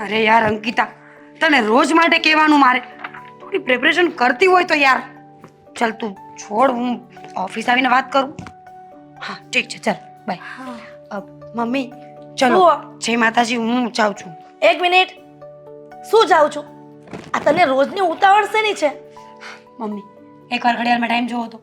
અરે યાર અંકિતા, તને રોજ માટે કહેવાનું મારે થોડી પ્રિપરેશન કરતી હોય તો યાર. ચાલ તું છોડ, હું ઓફિસ આવીને વાત કરું. હા ઠીક છે, ચાલ બાય. મમ્મી ચલો, જય માતાજી. હું જાઉં છું. એક મિનિટ, શું જાઉં છું? આ તને રોજની ઉતાવળ શેની છે? મમ્મી એકવાર ઘડિયાળમાં ટાઈમ જોવો તો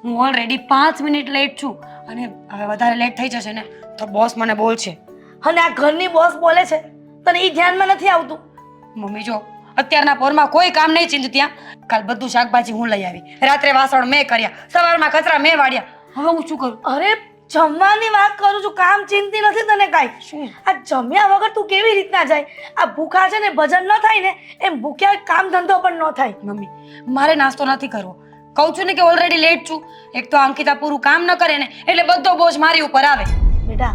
હું ઓલરેડી 5 મિનિટ લેટ છું, અને હવે વધારે લેટ થઈ જશે ને તો બોસ મને બોલશે. અને આ ઘરની બોસ બોલે છે, તને એ ધ્યાનમાં નથી આવતું? મમ્મી જો, અત્યારના પોરમાં કોઈ કામ નહીં ચીંધું. ત્યાં કાલ બધું શાકભાજી હું લઈ આવી, રાત્રે વાસણ મેં કર્યા, સવારમાં કચરા મેં વાળ્યા. હવે હું શું કરું? અરે જમવાની વાત કરું છું, કામ ચિંતી નથી તને કાંઈ. શું? આ જમ્યા વગર તું કેવી રીતના જાય? આ ભૂખા છે ને ભજન ન થાય ને એમ ભૂખ્યા કામ ધંધો પણ ન થાય. મમ્મી મારે નાસ્તો નથી કરવો, કહું છું ને કે ઓલરેડી લેટ છું. એક તો અંકિતા પૂરું કામ ન કરે ને એટલે બધો બોજ મારી ઉપર આવે. બેટા,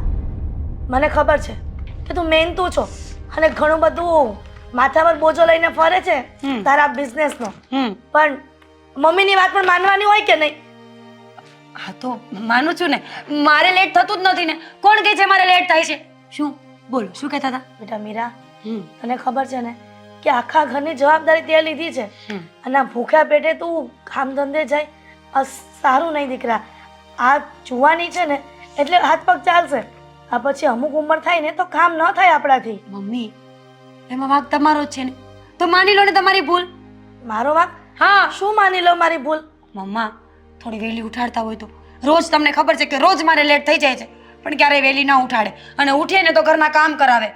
મને ખબર છે કે તું મહેનતુ છો અને ઘણું બધું માથા પર બોજો લઈને ફરે છે તારા બિઝનેસનો, પણ મમ્મીની વાત પણ માનવાની હોય કે નહીં? હા તો માનું છું ને, મારે લેટ થતું જ નથી ને. કોણ કહે છે મારે લેટ થાય છે? શું બોલો, શું કહેતા હતા? બેટા મીરા, તને ખબર છે ને કે આખા ઘરની જવાબદારી તે લીધી છે, અને આ ભૂખ્યા પેટે તું કામ ધંધે જાય, આ સારું નહીં દીકરા. આ જુવાની છે ને એટલે હાથ પગ ચાલશે, આ પછી અમુક ઉંમર થાય ને તો કામ ન થાય આપણાથી. મમ્મી એમાં વાંક તમારો જ છે ને, તો માની લો ને તમારી ભૂલ. મારો વાંક? હા. શું માની લો મારી ભૂલ? મમ્મા થોડી વહેલી ઉઠાડતા હોય તો. રોજ તમને ખબર છે કે રોજ મારે લેટ થઈ જાય છે, પણ ક્યારેય વહેલી ના ઉઠાડે, અને ઉઠીએ ને તો ઘરના કામ કરાવે.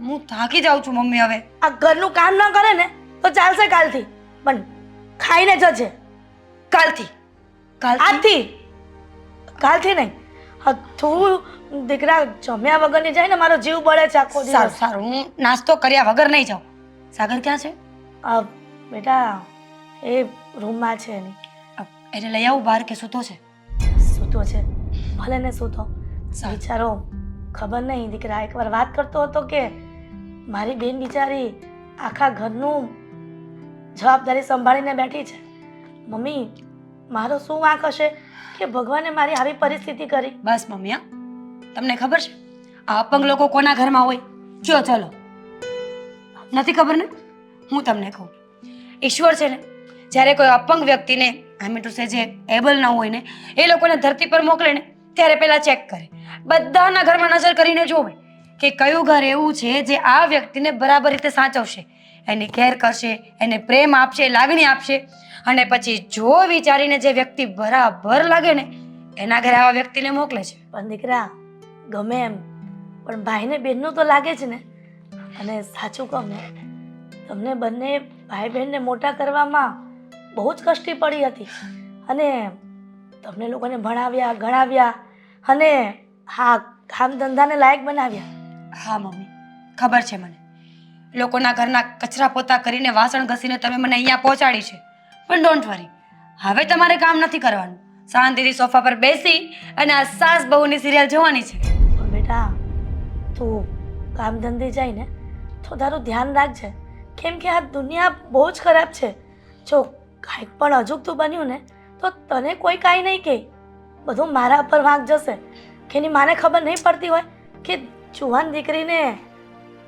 હું થાકી જાઉં છું મમ્મી. હવે આ ઘરનું કામ ન કરે ને તો ચાલશે કાલથી, પણ ખાઈને જજે. કાલથી? આજથી? કાલથી નહીં. હા તું દીકરા જમ્યા વગરની જાય ને મારો જીવ બળે છે આખો દિવસ. સારું સારું, હું નાસ્તો કર્યા વગર નહીં જાઉં. સાગર ક્યાં છે? બેટા એ રૂમમાં છે એની. એને લઈ આવું બહાર કે સૂતો છે? સૂતો છે, ભલે ને સૂતો. બિચારો ખબર નહીં દીકરા એકવાર વાત કરતો હતો કે મારી બેન બિચારી આખા ઘરનું જવાબદારી સંભાળીને બેઠી છે. મમ્મી મારો શું વાંક હશે કે ભગવાને મારી આવી પરિસ્થિતિ કરી? બસ મમ્મી, તમને ખબર છે આ અપંગ લોકો કોના ઘરમાં હોય? જો ચલો, નથી ખબર ને? હું તમને કહું, ઈશ્વર છે ને જ્યારે કોઈ અપંગ વ્યક્તિને આમ ટુ સે જે એબલ ન હોય ને એ લોકોને ધરતી પર મોકલે ને ત્યારે પહેલા ચેક કરે, બધાના ઘરમાં નજર કરીને જોવે કે કયું ઘર એવું છે જે આ વ્યક્તિને બરાબર રીતે સાચવશે, એની કેર કરશે, એને પ્રેમ આપશે, લાગણી આપશે. અને પછી જો વિચારીને જે વ્યક્તિ બરાબર લાગે ને એના ઘરે આવા વ્યક્તિને મોકલે છે. પણ દીકરા ગમે એમ પણ ભાઈને બહેનનું તો લાગે છે ને. અને સાચું કહું ને, તમને બંને ભાઈ બહેનને મોટા કરવામાં બહુ જ કષ્ટી પડી હતી, અને તમને લોકોને ભણાવ્યા ગણાવ્યા અને હા કામ ધંધાને લાયક બનાવ્યા. હા મમ્મી ખબર છે મને, લોકોના ઘરના કચરા પોતા કરીને વાસણ ઘસીને તમે મને અહીંયા પહોંચાડી છે, પણ ડોન્ટ વરી, હવે તમારે કામ નથી કરવાનું. શાંતિથી સોફા પર બેસી અને આ સાસ બહુની સિરિયલ જોવાની છે. પણ બેટા તું કામ ધંધે જાય ને તો તારું ધ્યાન રાખજે, કેમ કે આ દુનિયા બહુ જ ખરાબ છે. જો કાંઈક પણ અજુગતું બન્યું ને તો તને કોઈ કાંઈ નહીં કહે, બધું મારા પર વાંક જશે. કે એની માને ખબર નહીં પડતી હોય કે જુવાન દીકરીને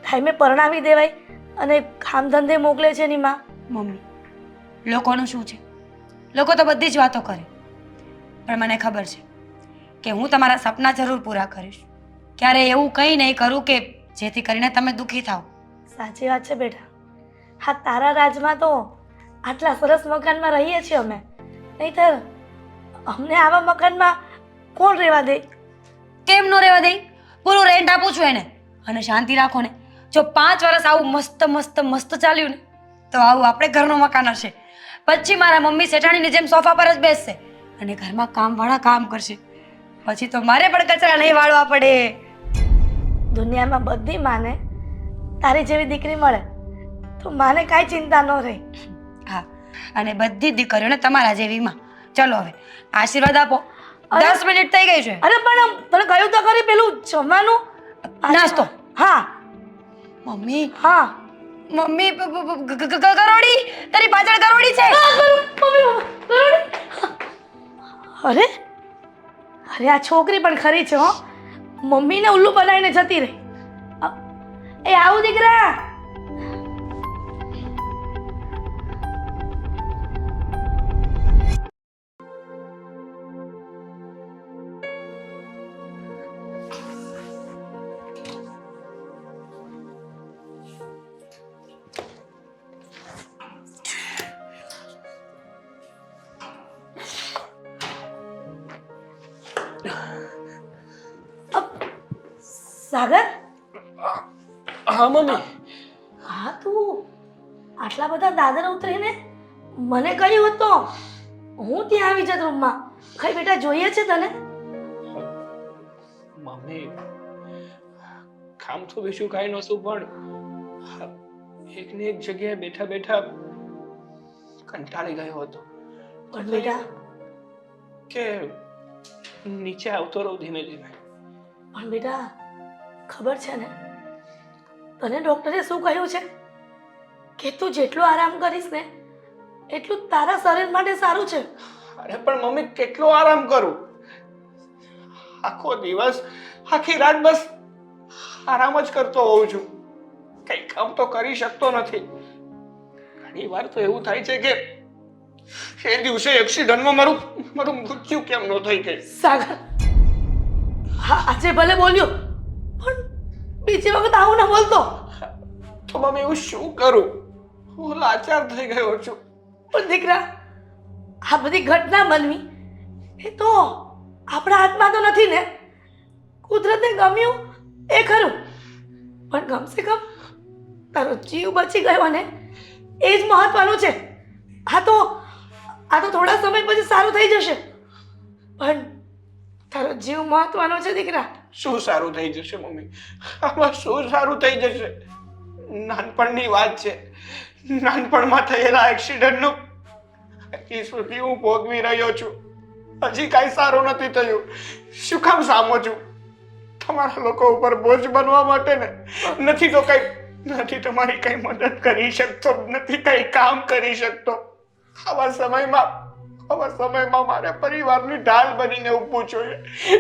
ટાઈમે પરણાવી દેવાય અને કામ ધંધે મોકલે છે એની માં. મમ્મી લોકોનું શું છે, લોકો તો બધી જ વાતો કરે, પણ મને ખબર છે કે હું તમારા સપના જરૂર પૂરા કરીશ. ક્યારેય એવું કંઈ નહીં કરું કે જેથી કરીને તમે દુઃખી થાઓ. સાચી વાત છે બેટા, હા તારા રાજમાં તો આટલા સરસ મકાનમાં રહીએ છીએ અમે, નહીંતર અમને આવા મકાનમાં કોણ રહેવા દે? કેમ નો રહેવા દે? પૂરું રેન્ટ આપું છું એને. અને શાંતિ રાખો ને, જો 5 વર્ષ આવું મસ્ત મસ્ત મસ્ત ચાલ્યું ને તો આવું આપણે ઘરનું મકાન હશે. પછી મારા મમ્મી શેઠાણીની જેમ સોફા પર જ બેસશે અને ઘરમાં કામવાળા કામ કરશે. પછી તો મારે પણ કચરા નહીં વાળવા પડે. દુનિયામાં બધી માને તારી જેવી દીકરી મળે તો માને કાંઈ ચિંતા ન રહે. હા, અને બધી દીકરીઓને તમારા જેવી માં. ચલો હવે આશીર્વાદ આપો. 10 મિનિટ થઈ ગઈ છે. અરે પણ તને કહ્યું તો ખરી પેલું જમવાનું નાસ્તો. હા મમ્મી, હા મમ્મી ગરોડી, તારી પાછળ ગરોડી છે. અરે અરે આ છોકરી પણ ખરી છે હો, મમ્મીને ઉલ્લુ બનાવીને જતી રહી. એ આવું દીકરા. સાગર, હા મમ્મી. હા તું આટલા બધા દાદર ઉતરીને મને કહ્યું હતો હું ત્યાં આવી જત રૂમમાં. કઈ બેટા જોઈએ છે તને? મમ્મી કામ તો બીજું કાંઈ નહોતું, પણ એક ને એક જગ્યાએ બેઠા બેઠા કંટાળી ગયો હતો પણ બેટા, કે નીચે આવતો રહું ધીમે ધીમે. પણ બેટા ખબર છે ને તને ડોક્ટરે શું કહ્યું છે કે તું જેટલો આરામ કરીશ ને એટલું તારા શરીર માટે સારું છે. અરે પણ મમ્મી કેટલો આરામ કરું? આખો દિવસ આખી રાત બસ આરામ જ કરતો હોઉં છું, કઈ કામ તો કરી શકતો નથી. ઘણી વાર તો એવું થાય છે કે એ દિવસે એક્સિડન્ટમાં મારું મૃત્યુ કેમ ન થઈ ગયું. સાગર, હા આજે ભલે બોલ્યો પણ બીજી વખત આવું ન બોલતો. તો મમ્મી હું શું કરું? હું લાચાર થઈ ગયો છું. પણ દીકરા, આ બધી ઘટના બનવી એ તો આપણા હાથમાં તો નથી ને. કુદરતને ગમ્યું એ ખરું, પણ કમસે કમ તારો જીવ બચી ગયો ને એ જ મહત્વનું છે. આ તો થોડા સમય પછી સારું થઈ જશે, પણ તારો જીવ મહત્વનો છે દીકરા. શું સારું થઈ જશે મમ્મી? આમાં શું સારું થઈ જશે? નાનપણની વાત છે. નાનપણમાં થયેલા એક્સિડન્ટનું હજી સુધી હું ભોગવી રહ્યો છું. હજી કાંઈ સારું નથી થયું. શું કામ સામો છું? તમારા લોકો ઉપર બોજ બનવા માટે ને. નથી તમારી કઈ મદદ કરી શકતો, નથી કઈ કામ કરી શકતો. આવા સમયમાં મારે પરિવારની ઢાલ બનીને ઊભું જોઈએ,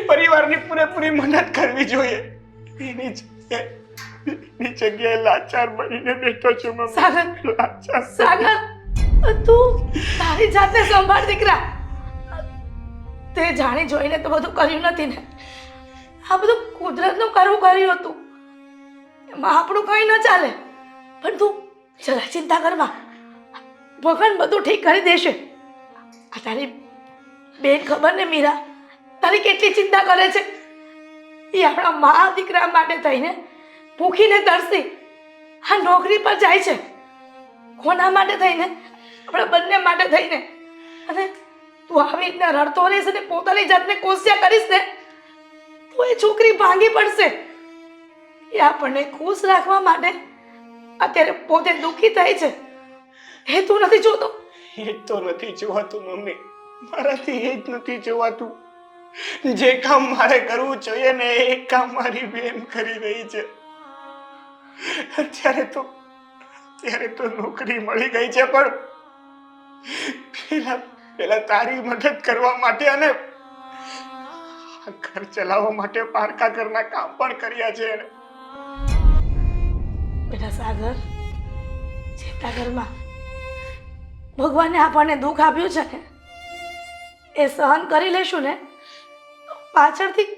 પરિવારની પૂરેપૂરી મદદ કરવી જોઈએ. એની જગ્યાએ લાચાર બનીને બેઠો છું મમ્મી. સાગર, તું તારી જાતને સંભાળ દીકરા. તે જાણી જોઈને તો બધું કર્યું નથી ને. આ બધું કુદરતનું કર્યું હતું, એમાં આપણું કંઈ ન ચાલે. પણ તું જરા ચિંતા કરમાં, ભગવાન બધું ઠીક કરી દેશે. આ તારી બેન ખબર ને મીરા તારી કેટલી ચિંતા કરે છે. એ આપણા મા દીકરા માટે થઈને ભૂખીને તરસી આ નોકરી પર જાય છે. કોના માટે થઈને? આપણા બંને માટે થઈને. અને તું આવી રીતના રડતો રહીશ અને પોતાની જાતને કોસ્યા કરીશ ને તો એ છોકરી ભાંગી પડશે. એ આપણને ખુશ રાખવા માટે અત્યારે પોતે દુઃખી થાય છે. એ તું નથી જોતો? એ તો નથી જોવાતું મમ્મી, મારાથી એ જ નથી જોવાતું. જે કામ મારે કરવું જોઈએ ને એ કામ મારી બેન કરી રહી છે. અત્યારે તો નોકરી મળી ગઈ છે, પણ પેલા તારી મદદ કરવા માટે અને ઘર ચલાવવા માટે પારકા ઘરના કામ પણ કર્યા છે એને. બેટા સાગર, ચિંતા કરમાં. ભગવાને આપણને દુઃખ આપ્યું છે ને એ સહન કરી લેશું ને તો પાછળથી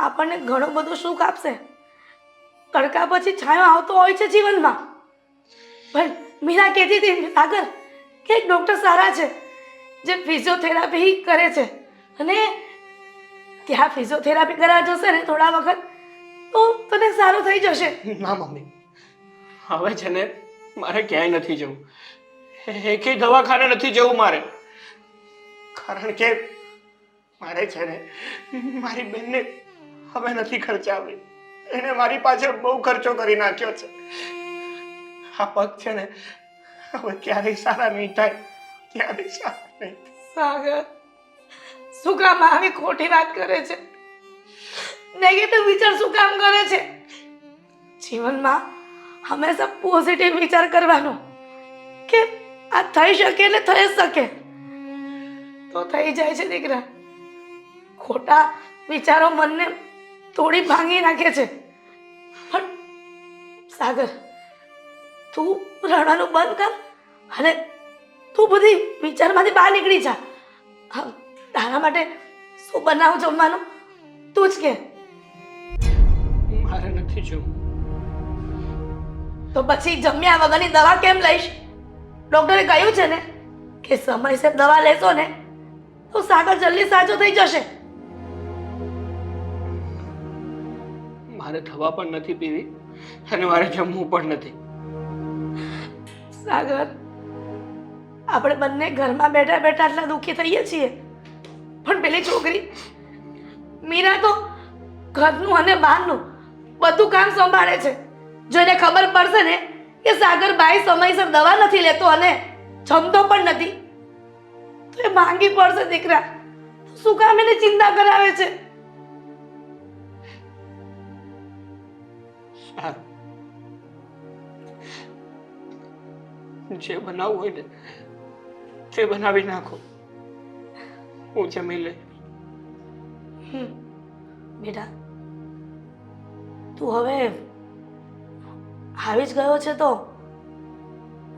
આપણને ઘણું બધું સુખ આપશે. તડકા પછી છાંયો આવતો હોય છે જીવનમાં. પણ મીરા કહેતી હતી સાગર કે એક ડૉક્ટર સારા છે જે ફિઝિયોથેરાપી કરે છે, અને ત્યાં ફિઝિયોથેરાપી કરાવવા જશે ને થોડા વખત તો તને સારું થઈ જશે. ના મમ્મી, હવે છે ને મારે ક્યાંય નથી જવું, એકેય દવાખાને નથી જવું મારે. કારણ કે મારે છે ને મારી બેનને હવે નથી ખર્ચાવી. એને મારી પાછળ બહુ ખર્ચો કરી નાખ્યો છે. આ પગ છે ને હવે ક્યારેય સારા નહીં થાય, ક્યારેય સારા નહીં. સાગર, શું કામ આવી ખોટી વાત કરે છે? નેગેટિવ વિચાર શું કામ કરે છે? જીવનમાં હંમેશા પોઝિટિવ વિચાર કરવાનો કે આ થઈ શકે ને થઈ શકે તો થઈ જાય છે દીકરા. ખોટા વિચારો મનને તોડી ભાંગી નાખે છે. પણ સાગર, તું રડવાનું બંધ કર અને તું બધી વિચારમાંથી બહાર નીકળી જા. હા, તારા માટે શું બનાવું જમવાનું તું જ કે. મારે નથી જવું. તો પછી જમ્યા વગરની દવા કેમ લઈશ? ડૉક્ટરે કહ્યું છે ને કે સમયસર દવા લેશો ને તો સાગર જલ્દી સાજો થઈ જશે. મારે દવા પણ નથી પીવી અને મારે જમવું પણ નથી. સાગર, આપણે બંને ઘરમાં બેઠા બેઠા આટલા દુઃખી થઈએ છીએ, પણ પેલી છોકરી મીરા તો ઘરનું અને બહારનું બધું કામ સંભાળે છે. જો એને ખબર પડશે ને કે સાગરભાઈ સમયસર દવા નથી લેતો અને જમતો પણ નથી તો એ માંગી પડશે. દીકરા, શું કામ એને ચિંતા કરાવે છે? સારું, જે બનાવવું હોય ને તે બનાવી નાખો, હું જમી લે. બેટા, તું હવે આવી જ ગયો છે તો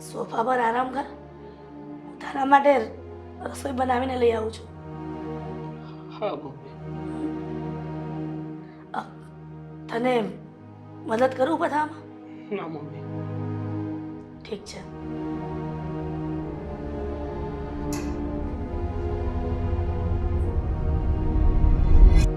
સોફા પર આરામ કર. હું તારા માટે રસોઈ બનાવીને લઈ આવું છું. હા મમ્મી. તને મદદ કરું બધામાં? ના મમ્મી. ઠીક છે.